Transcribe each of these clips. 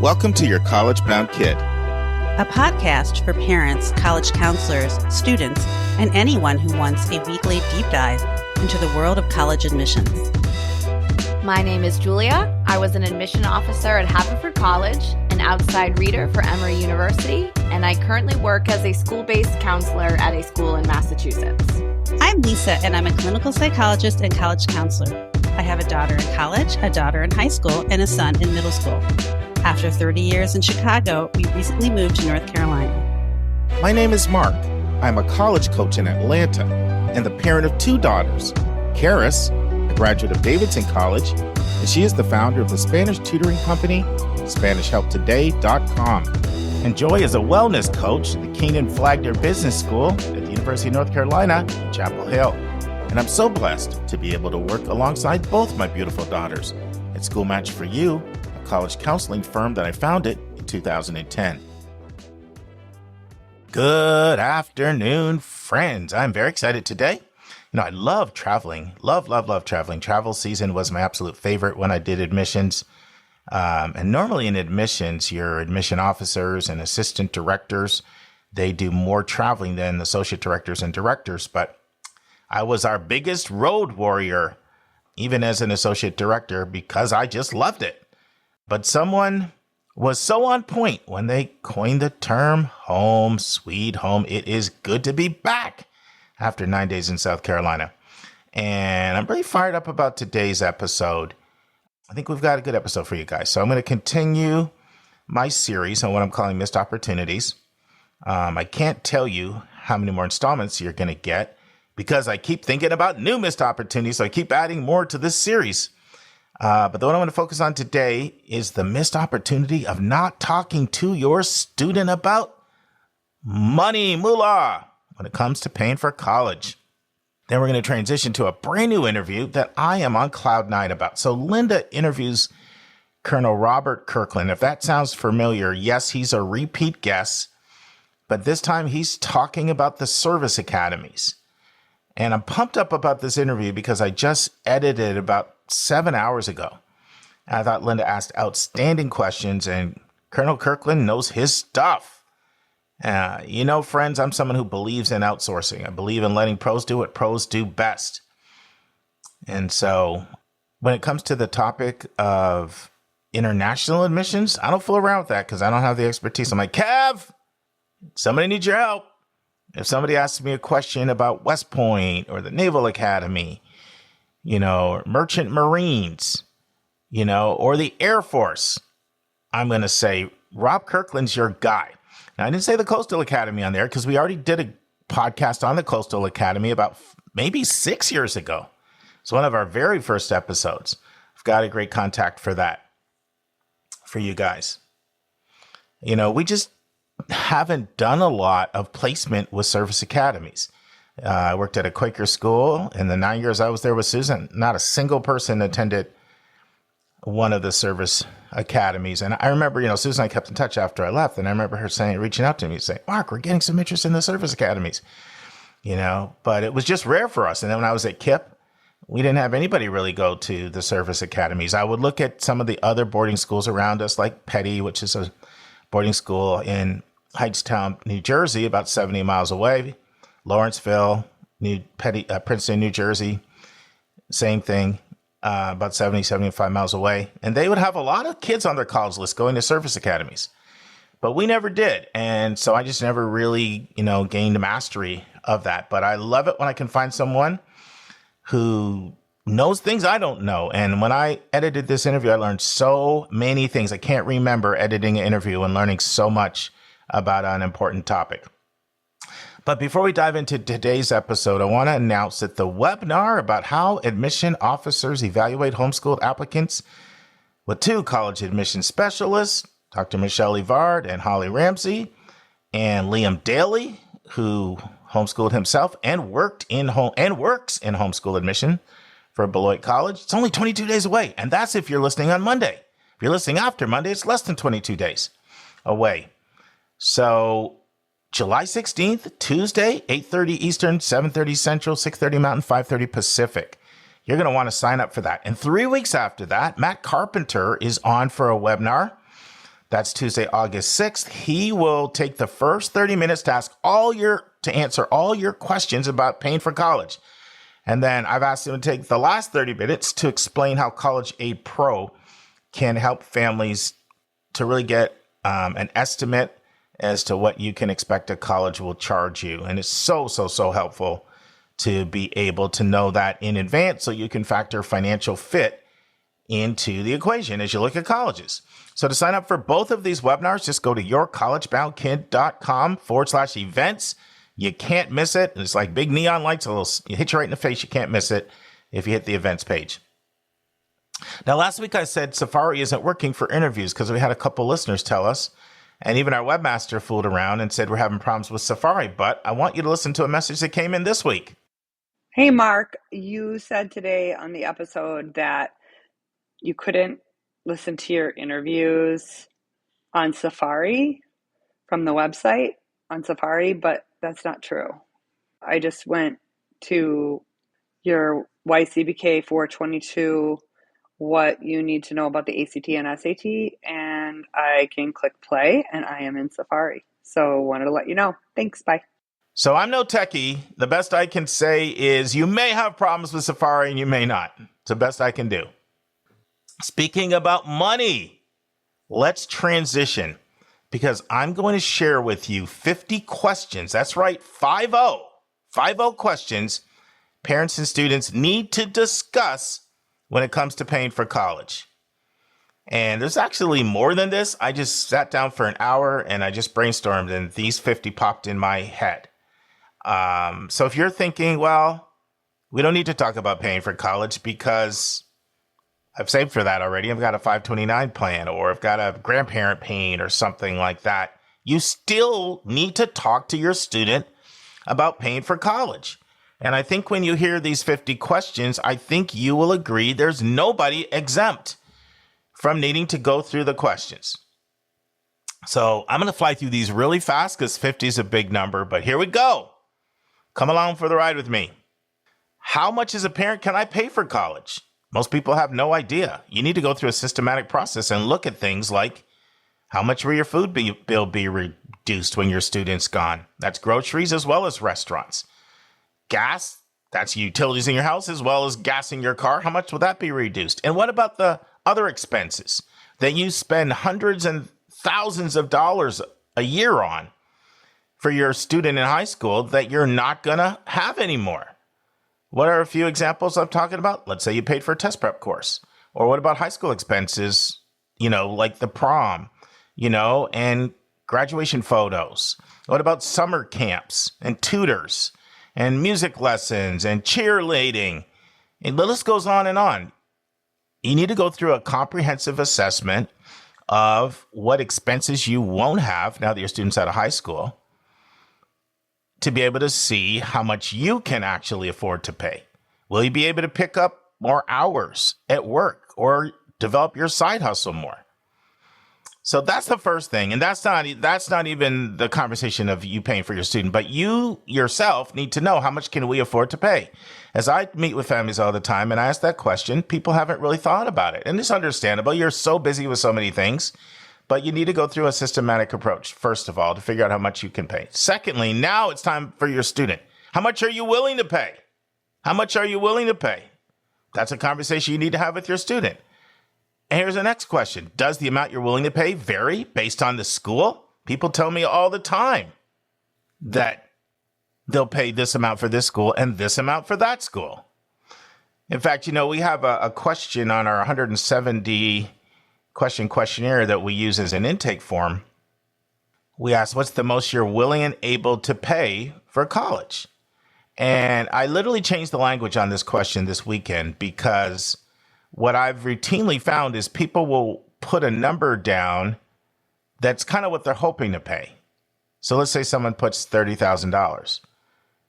Welcome to Your College Bound Kid, a podcast for parents, college counselors, students, and anyone who wants a weekly deep dive into the world of college admissions. My name is Julia. I was an admission officer at Haverford College, an outside reader for Emory University, and I currently work as a school-based counselor at a school in Massachusetts. I'm Lisa, and I'm a clinical psychologist and college counselor. I have a daughter in college, a daughter in high school, and a son in middle school. After 30 years in Chicago, we recently moved to North Carolina. My name is Mark. I'm a college coach in Atlanta and the parent of two daughters. Karis, a graduate of Davidson College, and she is the founder of the Spanish tutoring company, SpanishHelpToday.com. And Joy is a wellness coach at the Keenan Flagler Business School at the University of North Carolina in Chapel Hill. And I'm so blessed to be able to work alongside both my beautiful daughters at School Match for You, a college counseling firm that I founded in 2010. Good afternoon, friends. I'm very excited today. I love traveling. Love traveling. Travel season was my absolute favorite when I did admissions. And normally in admissions, your admission officers and assistant directors, they do more traveling than associate directors and directors. But I was our biggest road warrior, even as an associate director, because I just loved it. But someone was so on point when they coined the term home sweet home. It is good to be back after 9 days in South Carolina. And I'm really fired up about today's episode. I think we've got a good episode for you guys. So I'm going to continue my series on what I'm calling missed opportunities. I can't tell you how many more installments you're going to get because I keep thinking about new missed opportunities. So I keep adding more to this series. But the one I want to focus on today is the missed opportunity of not talking to your student about money, moolah, when it comes to paying for college. Then we're going to transition to a brand new interview that I am on cloud nine about. So Lynda interviews Colonel Robert Kirkland. If that sounds familiar, yes, he's a repeat guest, but this time he's talking about the service academies. And I'm pumped up about this interview because I just edited about 7 hours ago. And I thought Lynda asked outstanding questions, and Colonel Kirkland knows his stuff. Friends, I'm someone who believes in outsourcing. I believe in letting pros do what pros do best. And so when it comes to the topic of international admissions, I don't fool around with that because I don't have the expertise. I'm like, Kev, somebody needs your help. If somebody asks me a question about West Point or the Naval Academy, or Merchant Marines, or the Air Force, I'm going to say, Rob Kirkland's your guy. Now, I didn't say the Coastal Academy on there because we already did a podcast on the Coastal Academy about maybe 6 years ago. It's one of our very first episodes. I've got a great contact for that, for you guys. We just haven't done a lot of placement with service academies. I worked at a Quaker school. In the 9 years I was there with Susan, not a single person attended one of the service academies. And I remember, Susan and I kept in touch after I left. And I remember her reaching out to me, saying, Mark, we're getting some interest in the service academies, but it was just rare for us. And then when I was at KIPP, we didn't have anybody really go to the service academies. I would look at some of the other boarding schools around us, like Petty, which is a boarding school in Hightstown, New Jersey, about 70 miles away. Lawrenceville, Princeton, New Jersey, same thing, about 70, 75 miles away. And they would have a lot of kids on their college list going to service academies. But we never did. And so I just never really, gained mastery of that. But I love it when I can find someone who knows things I don't know. And when I edited this interview, I learned so many things. I can't remember editing an interview and learning so much about an important topic. But before we dive into today's episode, I want to announce that the webinar about how admission officers evaluate homeschooled applicants with two college admission specialists, Dr. Michelle Evard and Holly Ramsey, and Liam Daly, who homeschooled himself and works in homeschool admission for Beloit College. It's only 22 days away, and that's if you're listening on Monday. If you're listening after Monday, it's less than 22 days away. So July 16th, Tuesday, 8:30 Eastern, 7:30 Central, 6:30 Mountain, 5:30 Pacific. You're going to want to sign up for that. And 3 weeks after that, Matt Carpenter is on for a webinar That's Tuesday, August 6th. He will take the first 30 minutes to answer all your questions about paying for college. And then I've asked him to take the last 30 minutes to explain how College Aid Pro can help families to really get an estimate as to what you can expect a college will charge you. And it's so helpful to be able to know that in advance so you can factor financial fit into the equation as you look at colleges. So to sign up for both of these webinars, just go to yourcollegeboundkid.com/events. You can't miss it. It's like big neon lights. It'll hit you right in the face. You can't miss it if you hit the events page. Now, last week I said Safari isn't working for interviews because we had a couple listeners tell us, and even our webmaster fooled around and said we're having problems with Safari. But I want you to listen to a message that came in this week. Hey, Mark, you said today on the episode that you couldn't listen to your interviews on Safari from the website on Safari, but that's not true. I just went to your YCBK 422, what you need to know about the ACT and SAT, and I can click play and I am in Safari. So wanted to let you know. Thanks. Bye. So I'm no techie. The best I can say is you may have problems with Safari and you may not. It's the best I can do. Speaking about money, let's transition because I'm going to share with you 50 questions. That's right, 50 questions parents and students need to discuss when it comes to paying for college. And there's actually more than this. I just sat down for an hour and I just brainstormed and these 50 popped in my head. So if you're thinking, well, we don't need to talk about paying for college because I've saved for that already. I've got a 529 plan or I've got a grandparent paying or something like that. You still need to talk to your student about paying for college. And I think when you hear these 50 questions, I think you will agree there's nobody exempt from needing to go through the questions. So I'm going to fly through these really fast because 50 is a big number, but here we go. Come along for the ride with me. How much as a parent can I pay for college? Most people have no idea. You need to go through a systematic process and look at things like how much will your food bill be reduced when your student's gone? That's groceries as well as restaurants. Gas, that's utilities in your house as well as gas in your car. How much will that be reduced? And what about the other expenses that you spend hundreds and thousands of dollars a year on for your student in high school that you're not going to have anymore? What are a few examples I'm talking about? Let's say you paid for a test prep course. Or what about high school expenses, like the prom, and graduation photos? What about summer camps and tutors and music lessons and cheerleading? And the list goes on and on. You need to go through a comprehensive assessment of what expenses you won't have now that your student's out of high school, to be able to see how much you can actually afford to pay. Will you be able to pick up more hours at work or develop your side hustle more? So that's the first thing. And that's not even the conversation of you paying for your student, but you yourself need to know how much can we afford to pay. As I meet with families all the time and I ask that question, people haven't really thought about it. And it's understandable. You're so busy with so many things. But you need to go through a systematic approach, first of all, to figure out how much you can pay. Secondly, now it's time for your student. How much are you willing to pay? How much are you willing to pay? That's a conversation you need to have with your student. And here's the next question. Does the amount you're willing to pay vary based on the school? People tell me all the time that they'll pay this amount for this school and this amount for that school. In fact, we have a question on our 170 question questionnaire that we use as an intake form. We ask, what's the most you're willing and able to pay for college? And I literally changed the language on this question this weekend because what I've routinely found is people will put a number down that's kind of what they're hoping to pay. So let's say someone puts $30,000,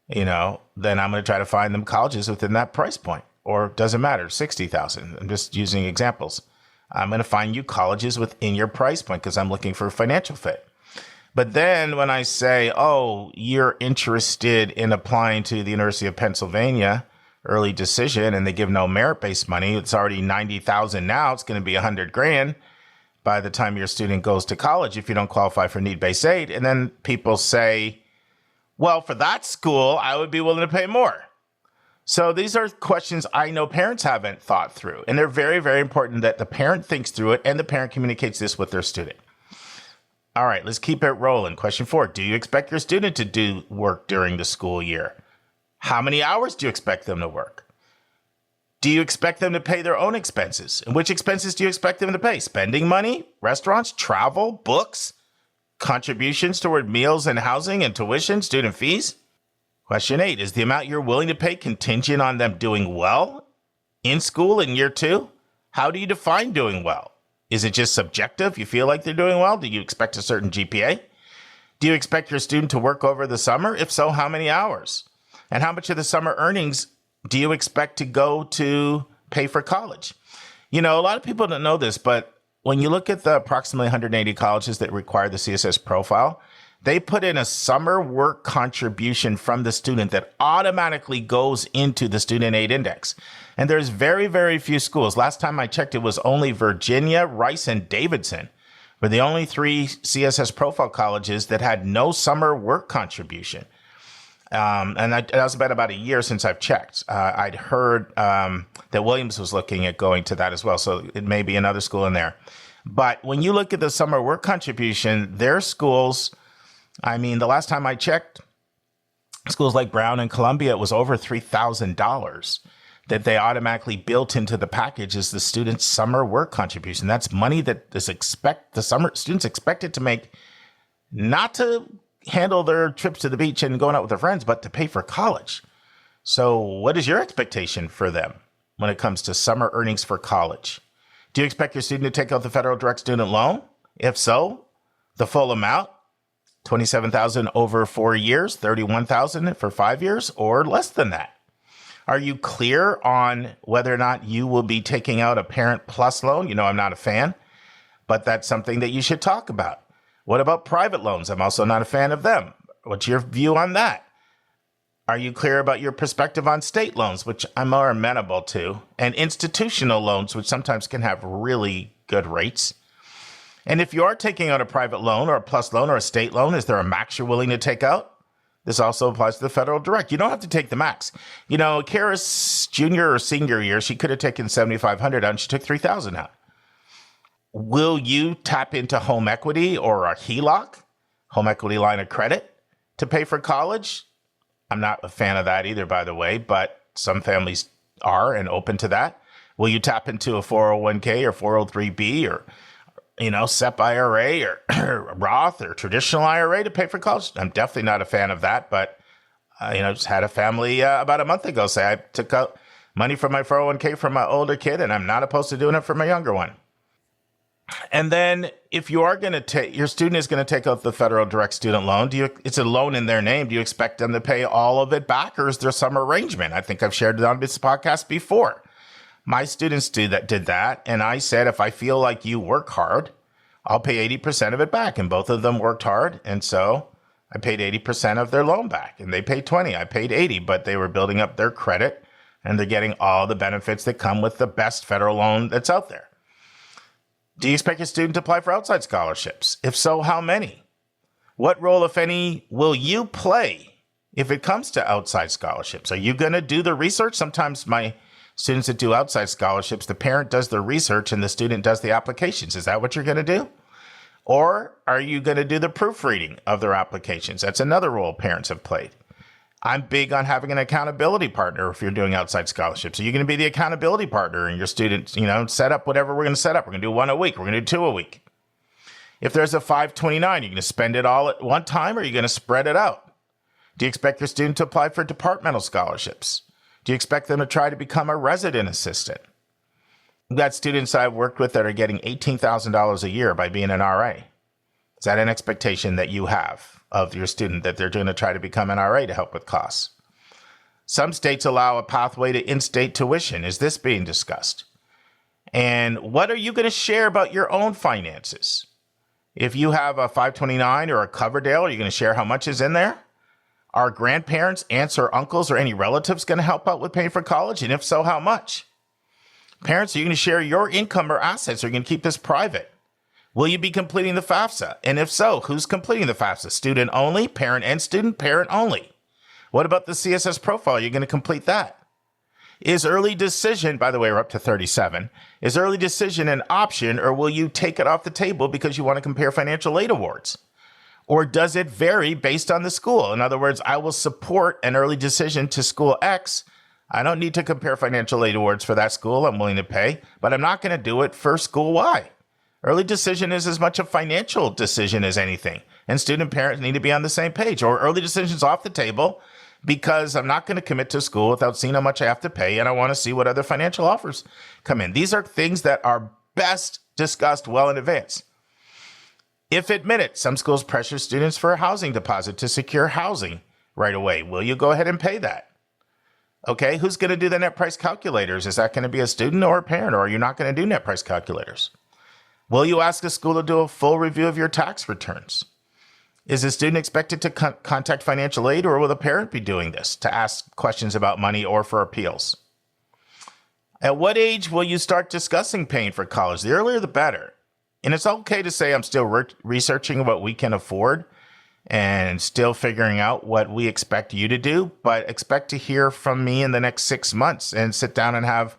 then I'm going to try to find them colleges within that price point, or doesn't matter, 60,000. I'm just using examples. I'm going to find you colleges within your price point because I'm looking for a financial fit. But then when I say, oh, you're interested in applying to the University of Pennsylvania, early decision, and they give no merit-based money, it's already $90,000 now, it's going to be $100,000. by the time your student goes to college if you don't qualify for need-based aid. And then people say, well, for that school, I would be willing to pay more. So these are questions I know parents haven't thought through, and they're very, very important that the parent thinks through it and the parent communicates this with their student. All right, let's keep it rolling. Question 4, do you expect your student to do work during the school year? How many hours do you expect them to work? Do you expect them to pay their own expenses? And which expenses do you expect them to pay? Spending money, restaurants, travel, books, contributions toward meals and housing and tuition, student fees? Question 8, is the amount you're willing to pay contingent on them doing well in school in year 2? How do you define doing well? Is it just subjective? You feel like they're doing well? Do you expect a certain GPA? Do you expect your student to work over the summer? If so, how many hours? And how much of the summer earnings do you expect to go to pay for college? You know, a lot of people don't know this, but when you look at the approximately 180 colleges that require the CSS profile, they put in a summer work contribution from the student that automatically goes into the student aid index. And there's very, very few schools. Last time I checked, it was only Virginia, Rice, and Davidson were the only 3 CSS profile colleges that had no summer work contribution. And that was about a year since I've checked. I'd heard that Williams was looking at going to that as well. So it may be another school in there. But when you look at the summer work contribution, their schools, I mean, the last time I checked, schools like Brown and Columbia, it was over $3,000 that they automatically built into the package as the student's summer work contribution. That's money that is the summer students expected to make, not to handle their trips to the beach and going out with their friends, but to pay for college. So what is your expectation for them when it comes to summer earnings for college? Do you expect your student to take out the federal direct student loan? If so, the full amount, $27,000 over 4 years, $31,000 for 5 years, or less than that? Are you clear on whether or not you will be taking out a Parent Plus loan? You know, I'm not a fan, but that's something that you should talk about. What about private loans? I'm also not a fan of them. What's your view on that? Are you clear about your perspective on state loans, which I'm more amenable to, and institutional loans, which sometimes can have really good rates? And if you are taking out a private loan or a plus loan or a state loan, is there a max you're willing to take out? This also applies to the federal direct. You don't have to take the max. You know, Kara's junior or senior year, she could have taken $7,500 out and she took $3,000 out. Will you tap into home equity or a HELOC, home equity line of credit, to pay for college? I'm not a fan of that either, by the way, but some families are and open to that. Will you tap into a 401k or 403b or, you know, SEP IRA or Roth or traditional IRA to pay for college? I'm definitely not a fan of that, but, just had a family about a month ago say I took out money from my 401k for my older kid, and I'm not opposed to doing it for my younger one. And then if you are going to take, your student is going to take out the federal direct student loan, it's a loan in their name. Do you expect them to pay all of it back, or is there some arrangement? I think I've shared it on this podcast before. My students did that. And I said, if I feel like you work hard, I'll pay 80% of it back. And both of them worked hard. And so I paid 80% of their loan back, and they paid 20. I paid 80, but they were building up their credit and they're getting all the benefits that come with the best federal loan that's out there. Do you expect your student to apply for outside scholarships? If so, how many? What role, if any, will you play if it comes to outside scholarships? Are you going to do the research? Sometimes my students that do outside scholarships, the parent does the research and the student does the applications. Is that what you're going to do? Or are you going to do the proofreading of their applications? That's another role parents have played. I'm big on having an accountability partner if you're doing outside scholarships. So you're going to be the accountability partner and your students, set up whatever we're going to set up. We're going to do 1 a week. We're going to do 2 a week. If there's a 529, you're going to spend it all at one time, or are you going to spread it out? Do you expect your student to apply for departmental scholarships? Do you expect them to try to become a resident assistant? We've got students I've worked with that are getting $18,000 a year by being an RA. Is that an expectation that you have of your student, that they're going to try to become an RA to help with costs? Some states allow a pathway to in-state tuition. Is this being discussed? And what are you going to share about your own finances? If you have a 529 or a Coverdale, are you going to share how much is in there? Are grandparents, aunts or uncles or any relatives going to help out with paying for college? And if so, how much? Parents, are you going to share your income or assets? Or are you going to keep this private? Will you be completing the FAFSA? And if so, who's completing the FAFSA? Student only, parent and student, parent only. What about the CSS profile? You're going to complete that. Is early decision, by the way, we're up to 37. Is early decision an option, or will you take it off the table because you want to compare financial aid awards? Or does it vary based on the school? In other words, I will support an early decision to school X. I don't need to compare financial aid awards for that school. I'm willing to pay, but I'm not going to do it for school Y. Early decision is as much a financial decision as anything, and student parents need to be on the same page. Or early decision's off the table because I'm not going to commit to school without seeing how much I have to pay, and I want to see what other financial offers come in. These are things that are best discussed well in advance. If admitted, some schools pressure students for a housing deposit to secure housing right away. Will you go ahead and pay that? Okay, who's going to do the net price calculators? Is that going to be a student or a parent, or are you not going to do net price calculators? Will you ask a school to do a full review of your tax returns? Is the student expected to contact financial aid, or will the parent be doing this to ask questions about money or for appeals? At what age will you start discussing paying for college? The earlier, the better. And it's okay to say I'm still researching what we can afford and still figuring out what we expect you to do, but expect to hear from me in the next 6 months and sit down and have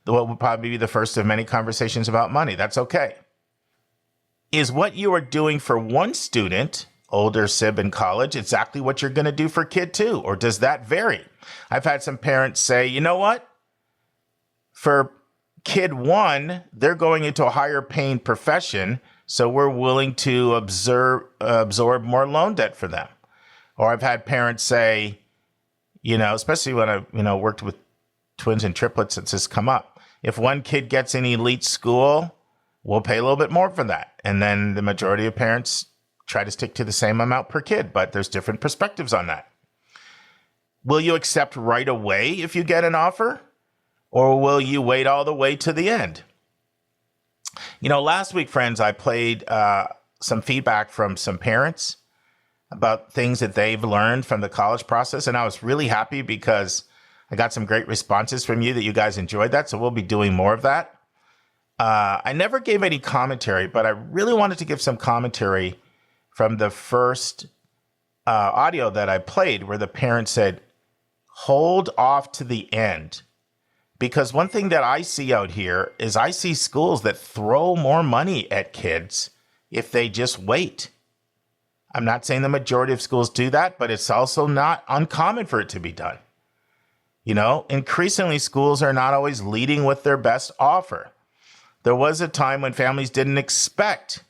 what will probably be the first of many conversations about money. That's okay. Is what you are doing for one student, older sib in college, exactly what you're going to do for kid two? Or does that vary? I've had some parents say, you know what? For kid one, they're going into a higher paying profession, so we're willing to absorb more loan debt for them. Or I've had parents say, especially when I, worked with twins and triplets, it's just come up. If one kid gets an elite school, we'll pay a little bit more for that. And then the majority of parents try to stick to the same amount per kid, but there's different perspectives on that. Will you accept right away if you get an offer? Or will you wait all the way to the end? Last week, friends, I played some feedback from some parents about things that they've learned from the college process. And I was really happy because I got some great responses from you that you guys enjoyed that. So we'll be doing more of that. I never gave any commentary, but I really wanted to give some commentary from the first audio that I played where the parent said, hold off to the end. Because one thing that I see out here is I see schools that throw more money at kids if they just wait. I'm not saying the majority of schools do that, but it's also not uncommon for it to be done. Increasingly schools are not always leading with their best offer. There was a time when families didn't expect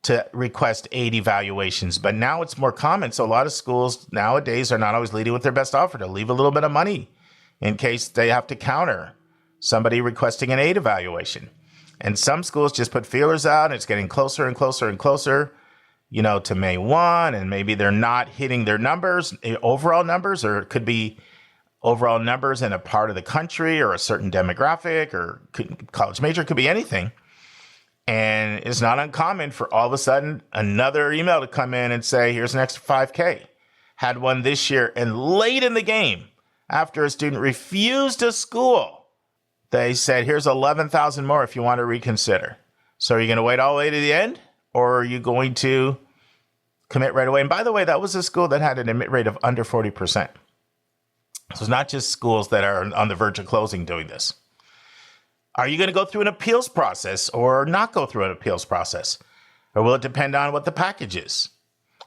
to request aid evaluations, but now it's more common. So a lot of schools nowadays are not always leading with their best offer to leave a little bit of money in case they have to counter somebody requesting an aid evaluation. And some schools just put feelers out, and it's getting closer and closer and closer, to May 1, and maybe they're not hitting their numbers, overall numbers, or it could be overall numbers in a part of the country or a certain demographic or college major, could be anything. And it's not uncommon for all of a sudden another email to come in and say, here's an extra $5K. Had one this year, and late in the game, after a student refused a school, they said, here's 11,000 more if you want to reconsider. So are you going to wait all the way to the end, or are you going to commit right away? And by the way, that was a school that had an admit rate of under 40%. So it's not just schools that are on the verge of closing doing this. Are you going to go through an appeals process or not go through an appeals process? Or will it depend on what the package is?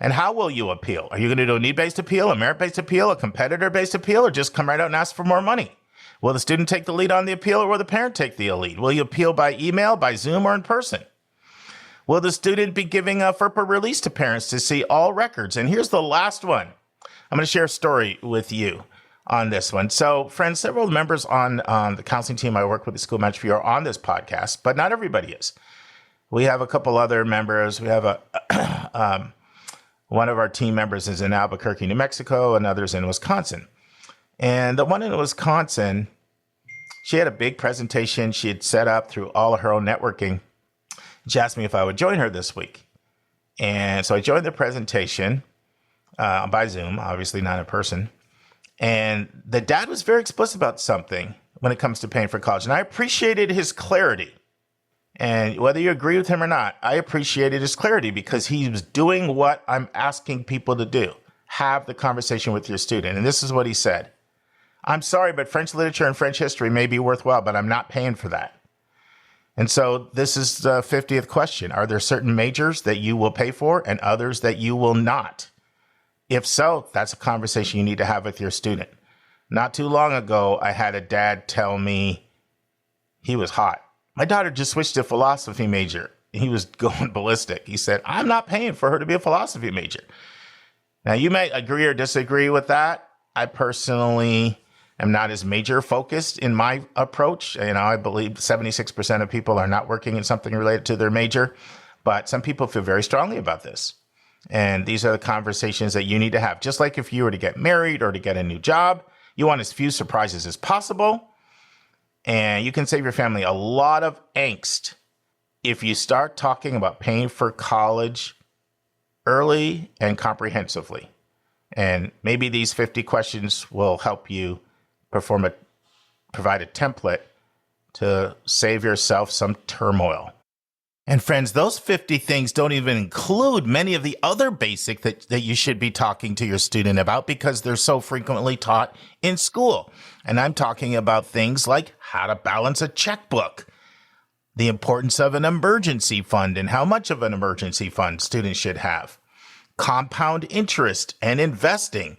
And how will you appeal? Are you going to do a need-based appeal, a merit-based appeal, a competitor-based appeal, or just come right out and ask for more money? Will the student take the lead on the appeal, or will the parent take the lead? Will you appeal by email, by Zoom, or in person? Will the student be giving a FERPA release to parents to see all records? And here's the last one. I'm going to share a story with you on this one. So, friends, several members on the counseling team I work with, the School Match for You, are on this podcast, but not everybody is. We have a couple other members. We have one of our team members is in Albuquerque, New Mexico, another's in Wisconsin. And the one in Wisconsin, she had a big presentation she had set up through all of her own networking. She asked me if I would join her this week. And so I joined the presentation by Zoom, obviously not in person. And the dad was very explicit about something when it comes to paying for college. And I appreciated his clarity. And whether you agree with him or not, I appreciated his clarity because he was doing what I'm asking people to do. Have the conversation with your student. And this is what he said. I'm sorry, but French literature and French history may be worthwhile, but I'm not paying for that. And so this is the 50th question. Are there certain majors that you will pay for and others that you will not? If so, that's a conversation you need to have with your student. Not too long ago, I had a dad tell me he was hot. My daughter just switched to philosophy major. He was going ballistic. He said, I'm not paying for her to be a philosophy major. Now, you may agree or disagree with that. I personally am not as major focused in my approach. I believe 76% of people are not working in something related to their major, but some people feel very strongly about this. And these are the conversations that you need to have. Just like if you were to get married or to get a new job, you want as few surprises as possible. And you can save your family a lot of angst if you start talking about paying for college early and comprehensively. And maybe these 50 questions will help you provide a template to save yourself some turmoil. And friends, those 50 things don't even include many of the other basic that you should be talking to your student about because they're so frequently taught in school. And I'm talking about things like how to balance a checkbook, the importance of an emergency fund and how much of an emergency fund students should have, compound interest and investing,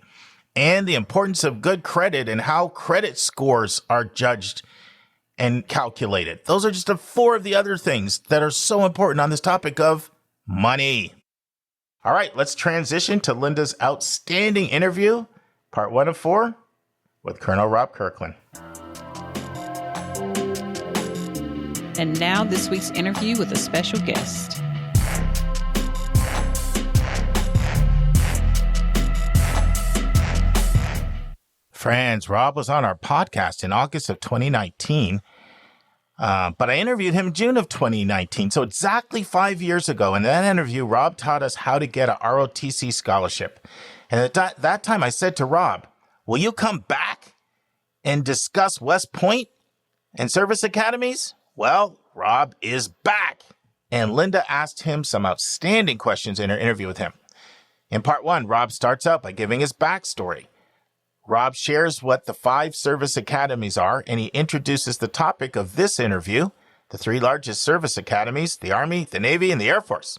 and the importance of good credit and how credit scores are judged and calculated. Those are just 4 of the other things that are so important on this topic of money. All right, let's transition to Lynda's outstanding interview, part 1 of 4, with Colonel Rob Kirkland. And now this week's interview with a special guest. Friends, Rob was on our podcast in August of 2019, but I interviewed him in June of 2019, so exactly 5 years ago. In that interview, Rob taught us how to get a ROTC scholarship. And at that time, I said to Rob, will you come back and discuss West Point and service academies? Well, Rob is back. And Lynda asked him some outstanding questions in her interview with him. In part 1, Rob starts out by giving his backstory. Rob shares what the 5 service academies are, and he introduces the topic of this interview, the 3 largest service academies, the Army, the Navy, and the Air Force.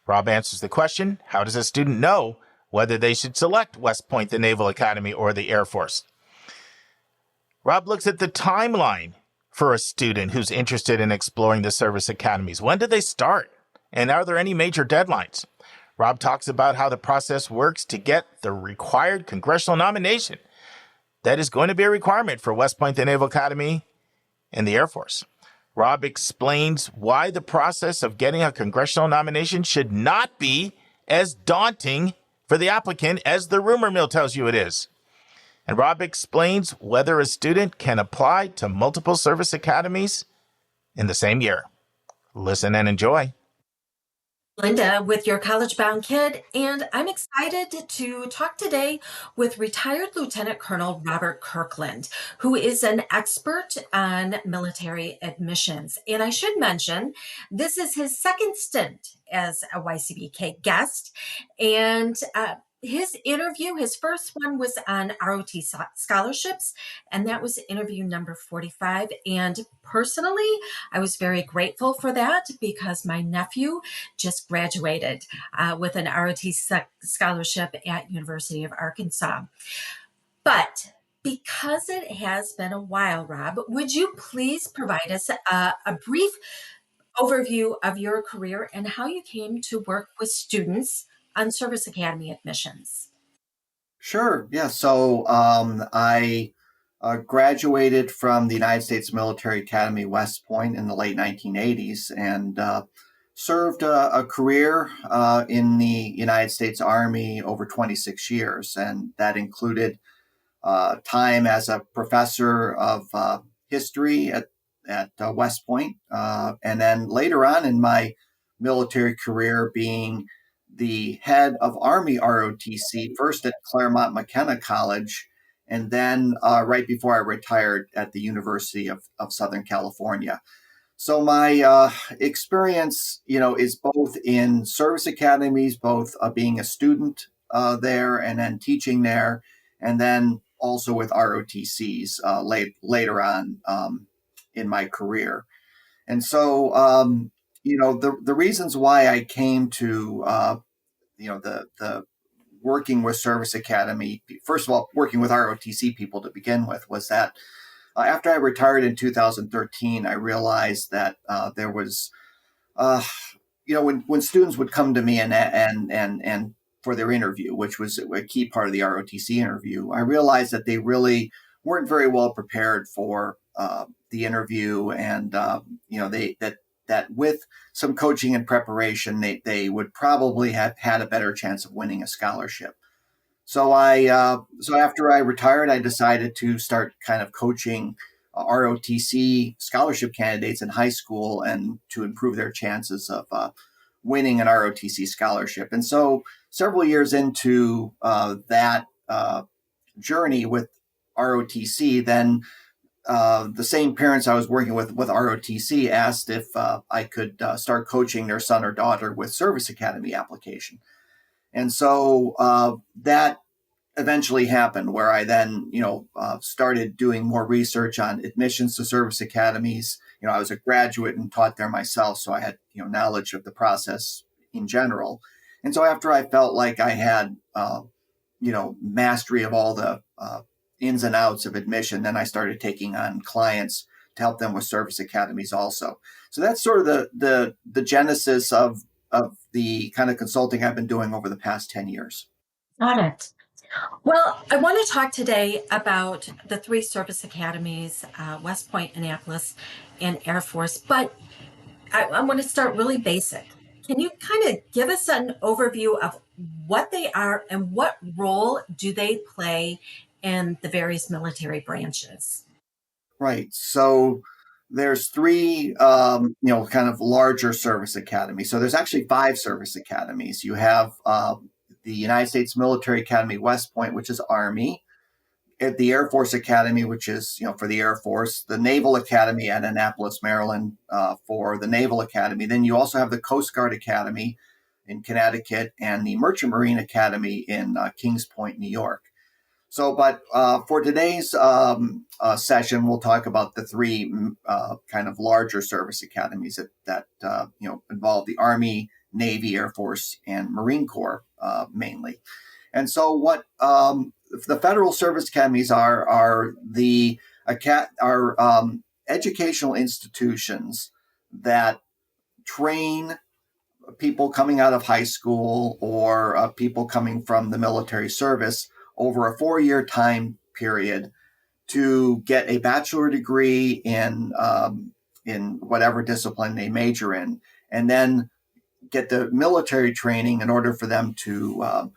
Rob answers the question, how does a student know whether they should select West Point, the Naval Academy, or the Air Force? Rob looks at the timeline for a student who's interested in exploring the service academies. When do they start? And are there any major deadlines? Rob talks about how the process works to get the required congressional nomination. That is going to be a requirement for West Point, the Naval Academy, and the Air Force. Rob explains why the process of getting a congressional nomination should not be as daunting for the applicant as the rumor mill tells you it is. And Rob explains whether a student can apply to multiple service academies in the same year. Listen and enjoy. Lynda with Your College Bound Kid, and I'm excited to talk today with retired Lieutenant Colonel Robert Kirkland, who is an expert on military admissions. And I should mention, this is his second stint as a YCBK guest, and his interview, his first one was on ROTC scholarships, and that was interview number 45. And personally, I was very grateful for that because my nephew just graduated with an ROTC scholarship at University of Arkansas. But because it has been a while, Rob, would you please provide us a brief overview of your career and how you came to work with students on Service Academy admissions? Sure. Yeah. So I graduated from the United States Military Academy, West Point, in the late 1980s and served a career in the United States Army over 26 years. And that included time as a professor of history at West Point. And then later on in my military career, being the head of Army ROTC, first at Claremont McKenna College, and then right before I retired at the University of Southern California. So my experience, is both in service academies, both being a student there and then teaching there, and then also with ROTCs later on in my career. And so, the reasons why I came to, the working with Service Academy, first of all, working with ROTC people to begin with, was that after I retired in 2013, I realized that there was, when students would come to me and for their interview, which was a key part of the ROTC interview, I realized that they really weren't very well prepared for the interview, and that with some coaching and preparation, they would probably have had a better chance of winning a scholarship. So after I retired, I decided to start kind of coaching ROTC scholarship candidates in high school and to improve their chances of winning an ROTC scholarship. And so several years into that journey with ROTC, then the same parents I was working with ROTC asked if I could start coaching their son or daughter with Service Academy application. And so that eventually happened, where I then, started doing more research on admissions to service academies. I was a graduate and taught there myself, so I had, knowledge of the process in general. And so after I felt like I had, mastery of all the ins and outs of admission, then I started taking on clients to help them with service academies also. So that's sort of the genesis of the kind of consulting I've been doing over the past 10 years. Got it. Well, I want to talk today about the three service academies, West Point, Annapolis, and Air Force, but I want to start really basic. Can you kind of give us an overview of what they are and what role do they play in the various military branches? Right. So there's three, kind of larger service academies. So there's actually 5 service academies. You have the United States Military Academy, West Point, which is Army, at the Air Force Academy, which is, for the Air Force, the Naval Academy at Annapolis, Maryland, for the Naval Academy. Then you also have the Coast Guard Academy in Connecticut and the Merchant Marine Academy in Kings Point, New York. So, but for today's session, we'll talk about the 3 kind of larger service academies that involve the Army, Navy, Air Force, and Marine Corps mainly. And so what the federal service academies are educational institutions that train people coming out of high school or people coming from the military service over a 4-year time period to get a bachelor degree in whatever discipline they major in, and then get the military training in order for them to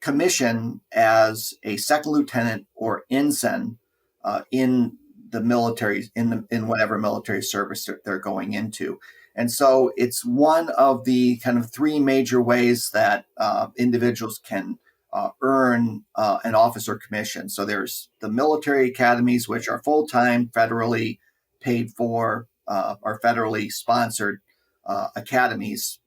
commission as a second lieutenant or ensign in the military, in whatever military service they're going into. And so it's one of the kind of 3 major ways that individuals can earn an officer commission. So there's the military academies, which are full-time, federally paid for, or federally sponsored academies,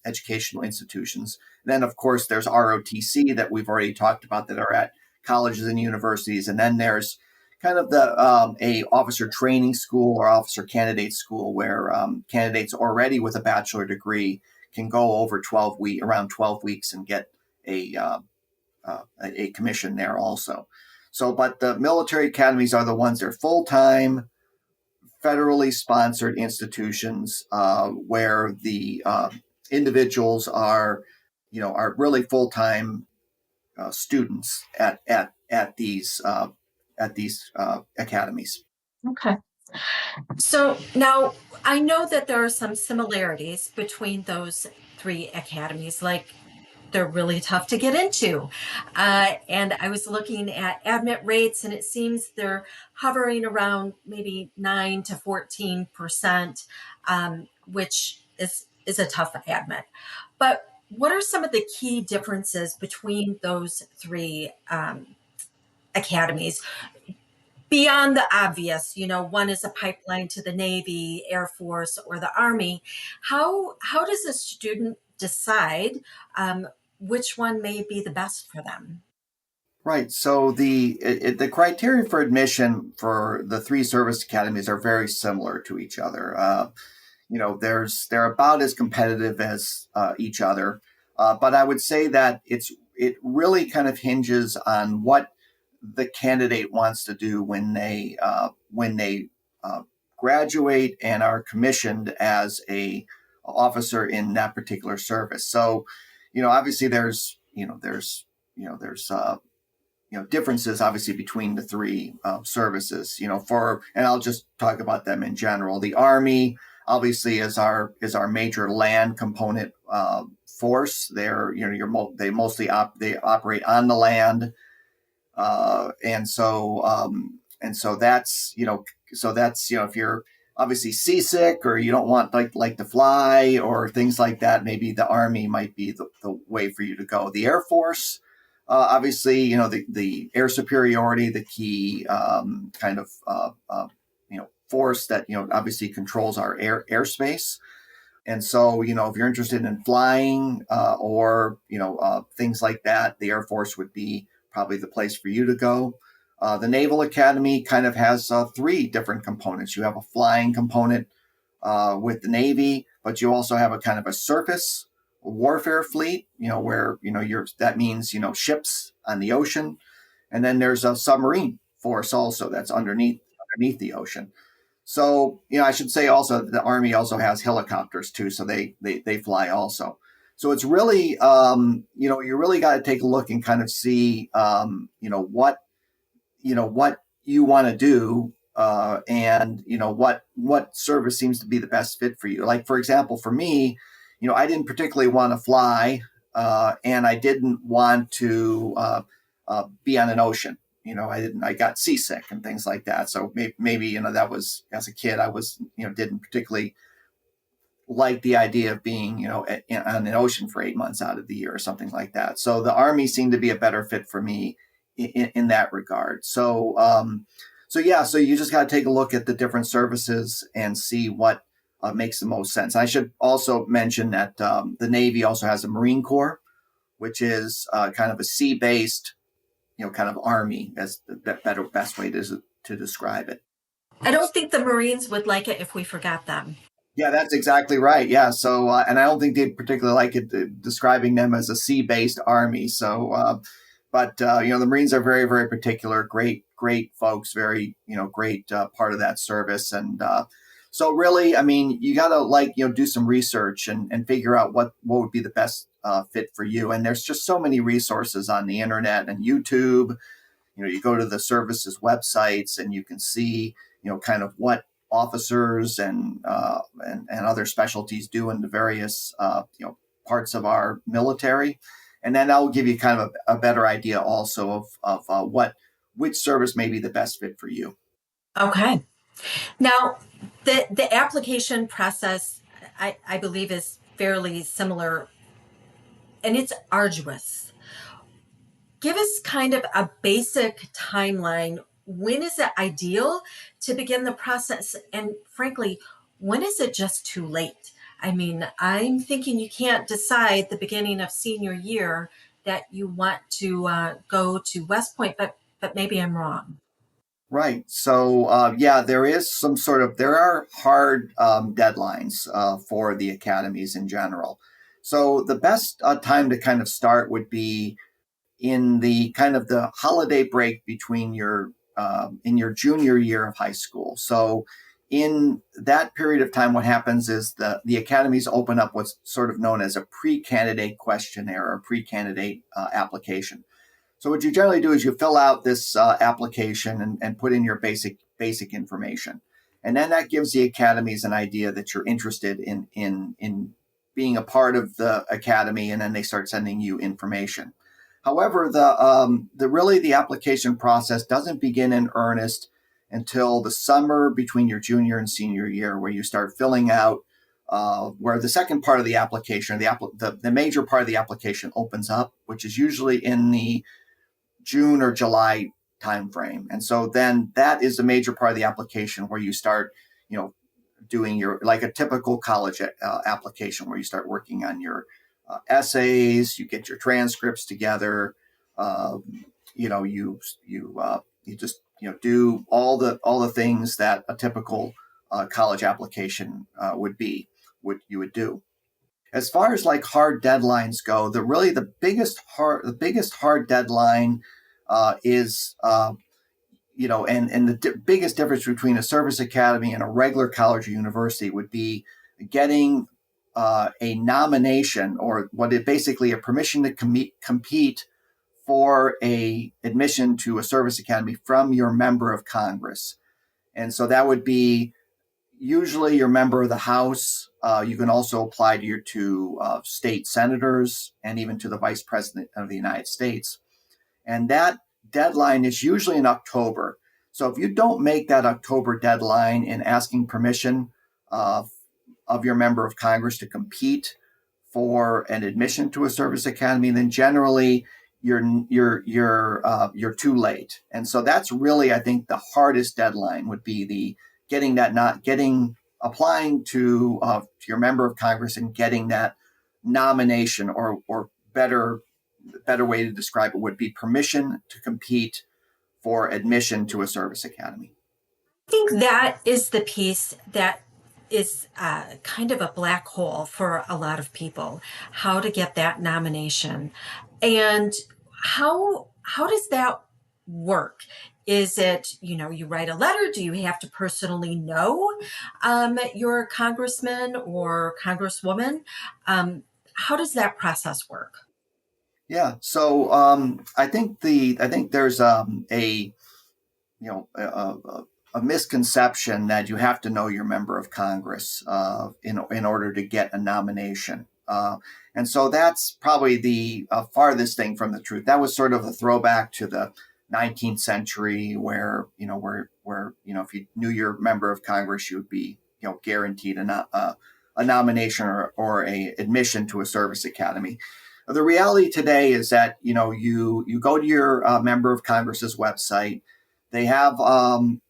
educational institutions. Then, of course, there's ROTC that we've already talked about that are at colleges and universities. And then there's kind of the a officer training school or officer candidate school where candidates already with a bachelor degree can go over around 12 weeks and get a commission there also. So, but the military academies are the ones that are full-time, federally sponsored institutions where the individuals are really full-time students at these academies. Okay. So now I know that there are some similarities between those 3 academies, like they're really tough to get into. And I was looking at admit rates, and it seems they're hovering around maybe 9 to 14%, which is a tough admit. But what are some of the key differences between those 3 academies? beyond the obvious, one is a pipeline to the Navy, Air Force, or the Army. How does a student decide which one may be the best for them? Right. So the criteria for admission for the three service academies are very similar to each other. They're about as competitive as each other, but I would say that it really kind of hinges on what the candidate wants to do when they graduate and are commissioned as a officer in that particular service. So, obviously there's differences obviously between the three services. And I'll just talk about them in general. The Army obviously is our major land component force. They operate on the land. And so that's if you're obviously seasick or you don't want like to fly or things like that, maybe the Army might be the way for you to go. The Air Force, obviously, the air superiority, the key force that obviously controls our airspace. And so, if you're interested in flying or things like that, the Air Force would be probably the place for you to go. The Naval Academy kind of has three different components. You have a flying component with the Navy, but you also have a kind of a surface warfare fleet, where that means ships on the ocean, and then there's a submarine force also that's underneath the ocean. So I should say also the Army also has helicopters too, so they fly also. So it's really, you really got to take a look and kind of see, what you want to do, and what service seems to be the best fit for you. Like, for example, for me, I didn't particularly want to fly, and I didn't want to be on an ocean. I got seasick and things like that. So maybe that was, as a kid, I was, didn't particularly like the idea of being, on an ocean for 8 months out of the year or something like that. So the Army seemed to be a better fit for me in that regard. So you just got to take a look at the different services and see what makes the most sense. I should also mention that the Navy also has a Marine Corps, which is kind of a sea-based, kind of Army, as the best way to describe it. I don't think the Marines would like it if we forgot them. Yeah, that's exactly right. Yeah. So, and I don't think they particularly like it describing them as a sea-based Army. So, but the Marines are very, very particular, great folks, very, great part of that service. And so really, I mean, you got to do some research and figure out what would be the best fit for you. And there's just so many resources on the internet and YouTube. You go to the services websites and you can see, kind of what officers and other specialties do in the various, parts of our military. And then that will give you kind of a better idea also of which service may be the best fit for you. Okay. Now, the application process, I believe, is fairly similar, and it's arduous. Give us kind of a basic timeline. When is it ideal to begin the process? And frankly, when is it just too late? I mean, I'm thinking you can't decide the beginning of senior year that you want to go to West Point, but maybe I'm wrong. Right. So, there are hard deadlines for the academies in general. So the best time to kind of start would be in the kind of the holiday break between in your junior year of high school. So in that period of time, what happens is the academies open up what's sort of known as a pre-candidate questionnaire or pre-candidate application. So what you generally do is you fill out this application and put in your basic information. And then that gives the academies an idea that you're interested in being a part of the academy, and then they start sending you information. However, the application process doesn't begin in earnest until the summer between your junior and senior year, where you start filling out where the second part of the application, the major part of the application opens up, which is usually in the June or July time frame. And so then that is a major part of the application where you start, doing your, like a typical college application, where you start working on your essays, you get your transcripts together, you just do all the things that a typical college application would do. As far as like hard deadlines go, the biggest hard deadline is and the biggest difference between a service academy and a regular college or university would be getting a nomination, or basically a permission to compete for a admission to a service academy from your member of Congress. And so that would be usually your member of the House. You can also apply to state senators and even to the Vice President of the United States. And that deadline is usually in October. So if you don't make that October deadline in asking permission of your member of Congress to compete for an admission to a service academy, then generally you're too late. And so that's really, I think, the hardest deadline would be applying to your member of Congress and getting that nomination, or better way to describe it would be permission to compete for admission to a service academy. I think that is the piece that is kind of a black hole for a lot of people, how to get that nomination. And how does that work? Is it, you write a letter? Do you have to personally know your congressman or congresswoman? How does that process work? Yeah, so I think there's a misconception that you have to know your member of Congress in order to get a nomination, and so that's probably the farthest thing from the truth. That was sort of a throwback to the 19th century, where if you knew your member of Congress, you would be guaranteed a nomination or a admission to a service academy. The reality today is that, you go to your member of Congress's website. They have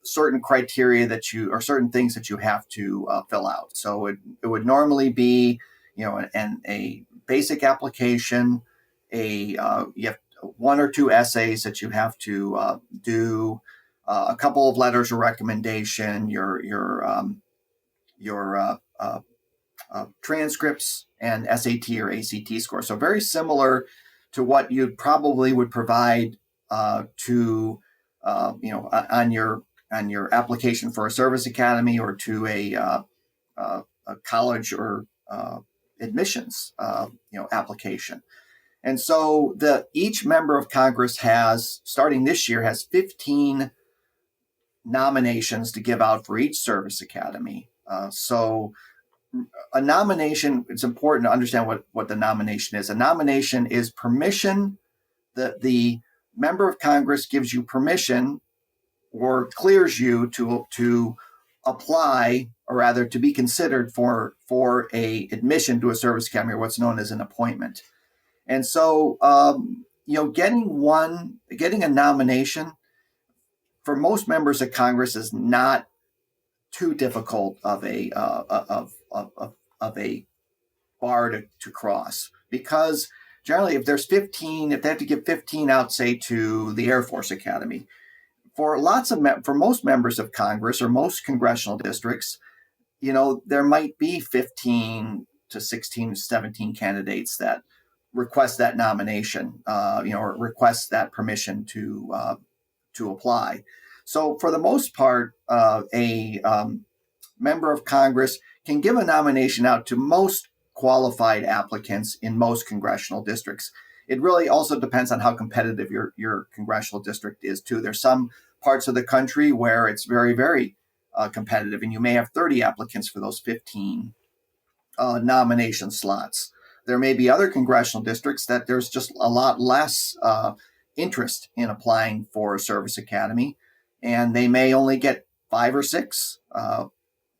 certain criteria or certain things that you have to fill out. So it would normally be, a basic application, you have one or two essays that you have to do, a couple of letters of recommendation, your transcripts, and SAT or ACT score. So very similar to what you probably would provide on your application for a service academy or to a college or admissions application. And so each member of Congress starting this year, has 15 nominations to give out for each service academy. So a nomination, it's important to understand what the nomination is. A nomination is permission that the member of Congress gives you permission or clears you to apply, or rather to be considered for a admission to a service academy, or what's known as an appointment. And so, getting a nomination for most members of Congress is not too difficult of a bar to cross, because generally, if they have to give 15 out, say, to the Air Force Academy, for most members of Congress or most congressional districts, there might be 15 to 16 to 17 candidates that request that nomination, or request that permission to apply. So for the most part, a member of Congress can give a nomination out to most qualified applicants in most congressional districts. It really also depends on how competitive your congressional district is too. There's some parts of the country where it's very, very competitive, and you may have 30 applicants for those 15 nomination slots. There may be other congressional districts that there's just a lot less interest in applying for a service academy, and they may only get 5 or 6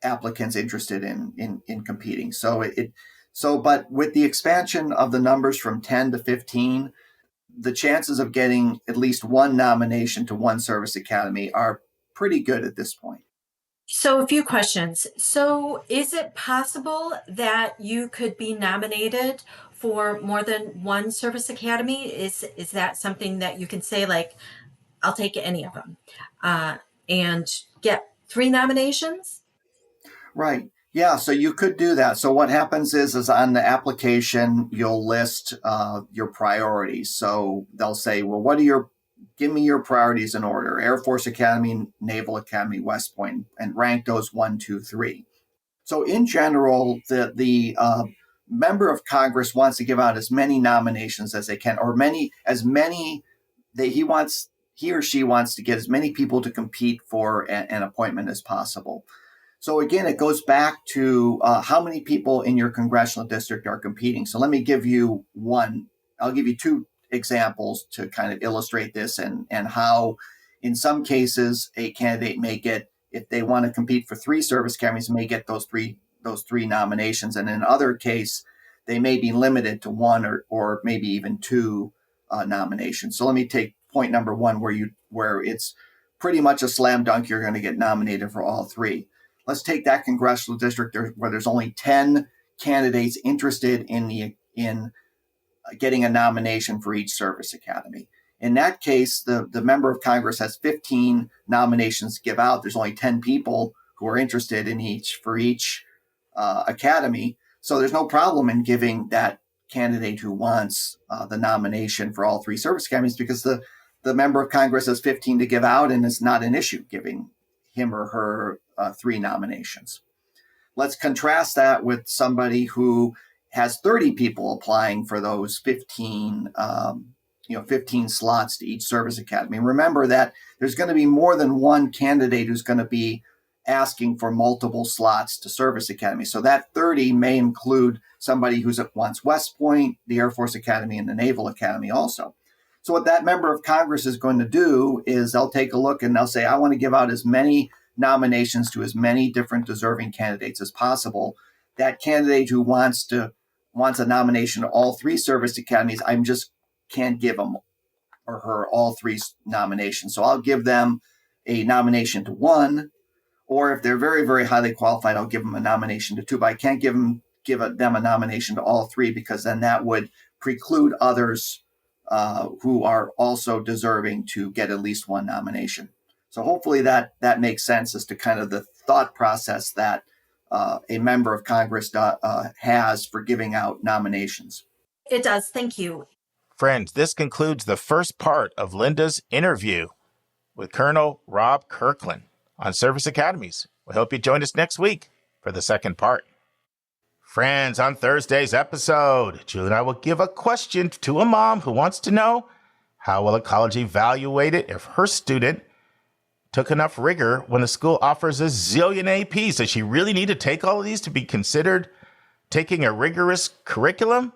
applicants interested in competing. So but with the expansion of the numbers from 10 to 15, the chances of getting at least one nomination to one service academy are pretty good at this point. So a few questions. So is it possible that you could be nominated for more than one service academy? Is that something that you can say, like, I'll take any of them, and get 3 nominations? Right. Yeah, so you could do that. So what happens is on the application, you'll list your priorities. So they'll say, well, give me your priorities in order: Air Force Academy, Naval Academy, West Point, and rank those 1, 2, 3. So in general, the member of Congress wants to give out as many nominations as they can, or he or she wants to get as many people to compete for an appointment as possible. So again, it goes back to how many people in your congressional district are competing. So let me give you one. I'll give you 2 examples to kind of illustrate this and how, in some cases, a candidate may get, if they want to compete for 3 service academies, may get those three nominations. And in other case, they may be limited to 1 or maybe even 2 nominations. So let me take point number 1, where it's pretty much a slam dunk. You're going to get nominated for all 3. Let's take that congressional district where there's only 10 candidates interested in getting a nomination for each service academy. In that case, the member of Congress has 15 nominations to give out. There's only 10 people who are interested in each academy. So there's no problem in giving that candidate who wants the nomination for all 3 service academies, because the member of Congress has 15 to give out, and it's not an issue giving him or her 3 nominations. Let's contrast that with somebody who has 30 people applying for those 15 slots to each service academy. And remember that there's going to be more than one candidate who's going to be asking for multiple slots to service academy. So that 30 may include somebody who wants West Point, the Air Force Academy, and the Naval Academy also. So what that member of Congress is going to do is they'll take a look and they'll say, I want to give out as many nominations to as many different deserving candidates as possible. That candidate who wants a nomination to all 3 service academies, I just can't give him or her all 3 nominations. So I'll give them a nomination to 1, or if they're very, very highly qualified, I'll give them a nomination to 2, but I can't give them a nomination to all 3, because then that would preclude others who are also deserving to get at least 1 nomination. So hopefully that makes sense as to kind of the thought process that a member of Congress has for giving out nominations. It does. Thank you. Friends, this concludes the first part of Lynda's interview with Colonel Rob Kirkland on Service Academies. We hope you join us next week for the second part. Friends, on Thursday's episode, Julie and I will give a question to a mom who wants to know how will a college evaluate it if her student took enough rigor when the school offers a zillion APs. Does she really need to take all of these to be considered taking a rigorous curriculum?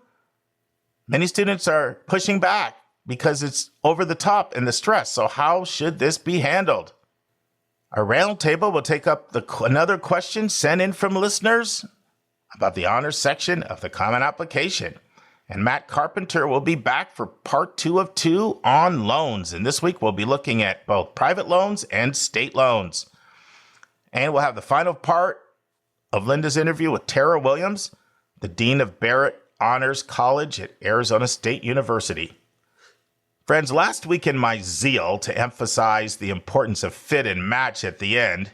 Many students are pushing back because it's over the top and the stress. So how should this be handled? Our roundtable will take up another question sent in from listeners about the honors section of the Common Application. And Matt Carpenter will be back for part 2 of 2 on loans. And this week we'll be looking at both private loans and state loans. And we'll have the final part of Lynda's interview with Tara Williams, the Dean of Barrett Honors College at Arizona State University. Friends, last week in my zeal to emphasize the importance of fit and match at the end,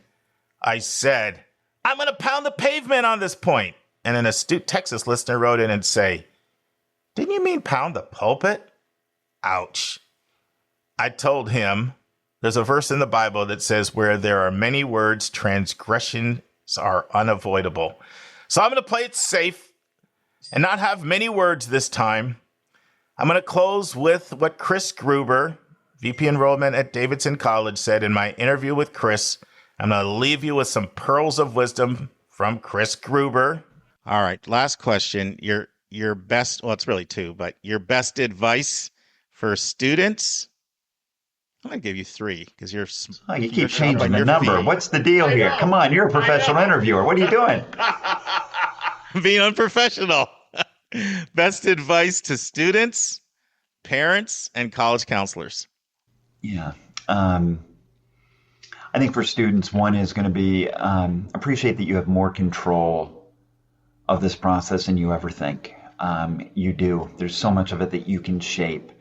I said, I'm going to pound the pavement on this point. And an astute Texas listener wrote in and say, didn't you mean pound the pulpit? Ouch. I told him there's a verse in the Bible that says where there are many words, transgressions are unavoidable. So I'm going to play it safe and not have many words this time. I'm going to close with what Chris Gruber, VP Enrollment at Davidson College, said in my interview with Chris. I'm going to leave you with some pearls of wisdom from Chris Gruber. All right, last question. Your best, well, it's really 2, but your best advice for students? I'm going to give you 3 because you're... Oh, you keep changing the number. What's the deal here? Come on, you're a professional interviewer. What are you doing? Being unprofessional. Best advice to students? parents and college counselors? Yeah. I think for students, one is going to be appreciate that you have more control of this process than you ever think. You do. There's so much of it that you can shape.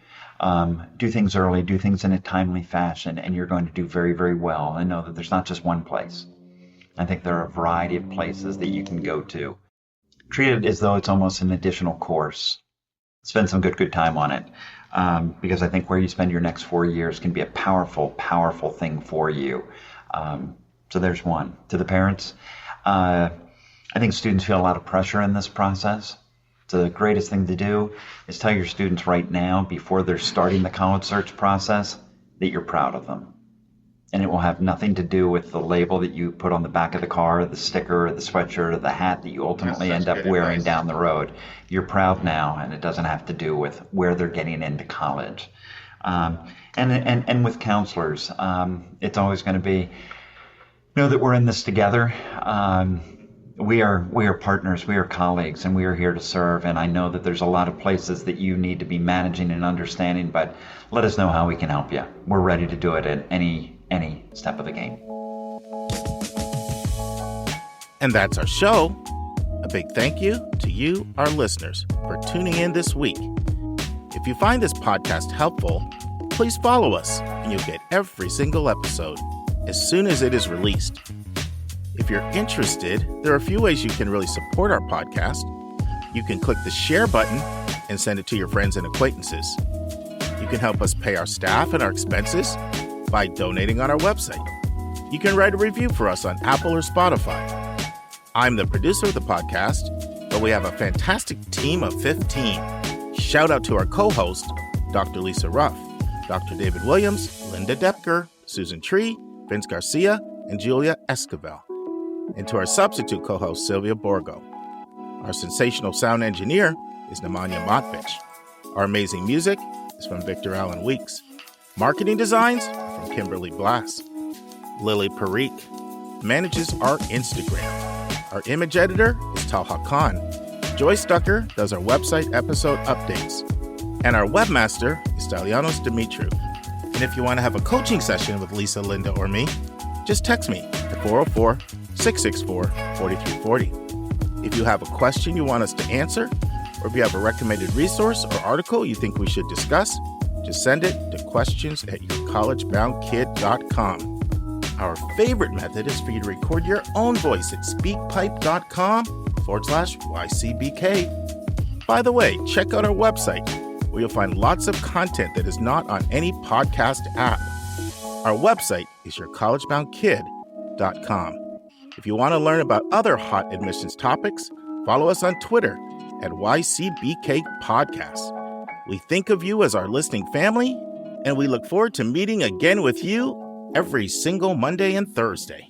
Do things early, do things in a timely fashion, and you're going to do very, very well. And know that there's not just one place. I think there are a variety of places that you can go to. Treat it as though it's almost an additional course. Spend some good time on it. Because I think where you spend your next 4 years can be a powerful, powerful thing for you. So there's one. To the parents, I think students feel a lot of pressure in this process. So the greatest thing to do is tell your students right now, before they're starting the college search process, that you're proud of them. And it will have nothing to do with the label that you put on the back of the car, the sticker, or the sweatshirt, or the hat that you ultimately end up wearing down the road. You're proud now, and it doesn't have to do with where they're getting into college. And with counselors, it's always going to be, know that we're in this together. We are partners, we are colleagues, and we are here to serve. And I know that there's a lot of places that you need to be managing and understanding, but let us know how we can help you. We're ready to do it at any step of the game. And that's our show. A big thank you to you, our listeners, for tuning in this week. If you find this podcast helpful, please follow us and you'll get every single episode as soon as it is released. If you're interested, there are a few ways you can really support our podcast. You can click the share button and send it to your friends and acquaintances. You can help us pay our staff and our expenses by donating on our website. You can write a review for us on Apple or Spotify. I'm the producer of the podcast, but we have a fantastic team of 15. Shout out to our co-host, Dr. Lisa Ruff, Dr. David Williams, Lynda Depker, Susan Tree, Vince Garcia, and Julia Esquivel. And to our substitute co-host, Sylvia Borgo. Our sensational sound engineer is Nemanja Motvich. Our amazing music is from Victor Allen Weeks. Marketing designs are from Kimberly Blass. Lily Parikh manages our Instagram. Our image editor is Talha Khan. Joyce Ducker does our website episode updates. And our webmaster is Stylianos Dimitriou. And if you want to have a coaching session with Lisa, Lynda, or me, just text me at 404-664-4340. If you have a question you want us to answer, or if you have a recommended resource or article you think we should discuss, just send it to questions@yourcollegeboundkid.com. Our favorite method is for you to record your own voice at speakpipe.com/YCBK. By the way, check out our website, where you'll find lots of content that is not on any podcast app. Our website is yourcollegeboundkid.com. If you want to learn about other hot admissions topics, follow us on Twitter at YCBK Podcast. We think of you as our listening family, and we look forward to meeting again with you every single Monday and Thursday.